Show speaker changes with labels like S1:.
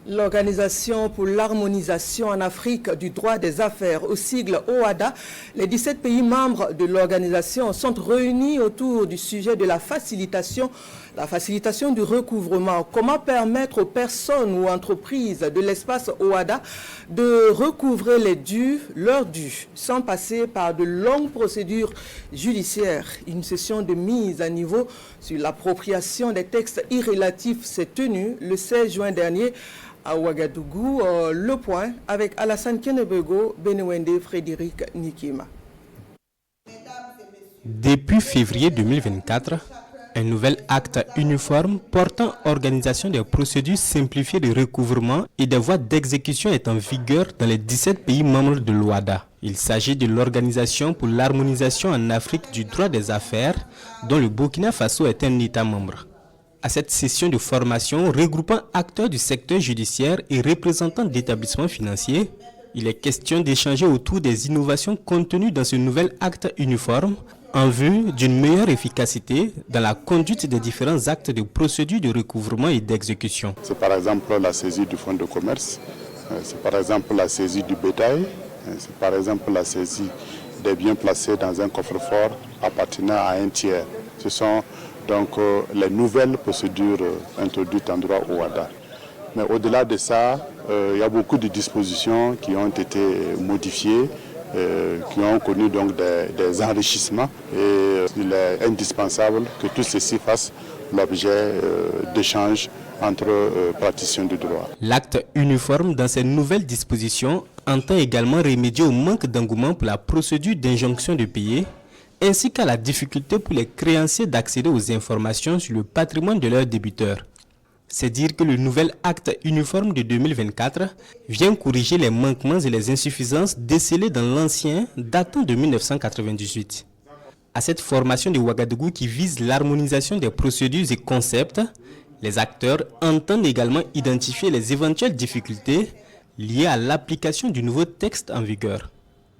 S1: L'Organisation pour l'harmonisation en Afrique du droit des affaires, au sigle OHADA, les 17 pays membres de l'organisation sont réunis autour du sujet de la facilitation du recouvrement. Comment permettre aux personnes ou entreprises de l'espace OHADA de recouvrer leurs dus, sans passer par de longues procédures judiciaires. Une session de mise à niveau sur l'appropriation des textes irrélatifs s'est tenue le 16 juin dernier à Ouagadougou. Le point avec Alassane Kenebego, Benewende Frédéric Nikima.
S2: Depuis février 2024, un nouvel acte uniforme portant organisation des procédures simplifiées de recouvrement et des voies d'exécution est en vigueur dans les 17 pays membres de l'OHADA. Il s'agit de l'Organisation pour l'harmonisation en Afrique du droit des affaires, dont le Burkina Faso est un État membre. À cette session de formation regroupant acteurs du secteur judiciaire et représentants d'établissements financiers, il est question d'échanger autour des innovations contenues dans ce nouvel acte uniforme en vue d'une meilleure efficacité dans la conduite des différents actes de procédure de recouvrement et d'exécution.
S3: C'est par exemple la saisie du fonds de commerce, c'est par exemple la saisie du bétail, c'est par exemple la saisie des biens placés dans un coffre-fort appartenant à un tiers. Ce sont donc les nouvelles procédures introduites en droit OHADA. Mais au-delà de ça, il y a beaucoup de dispositions qui ont été modifiées, qui ont connu donc des enrichissements. Et il est indispensable que tout ceci fasse l'objet d'échanges entre praticiens du droit.
S2: L'acte uniforme dans ces nouvelles dispositions entend également remédier au manque d'engouement pour la procédure d'injonction de payer, ainsi qu'à la difficulté pour les créanciers d'accéder aux informations sur le patrimoine de leurs débiteurs. C'est dire que le nouvel acte uniforme de 2024 vient corriger les manquements et les insuffisances décelés dans l'ancien datant de 1998. À cette formation de Ouagadougou qui vise l'harmonisation des procédures et concepts, les acteurs entendent également identifier les éventuelles difficultés liées à l'application du nouveau texte en vigueur.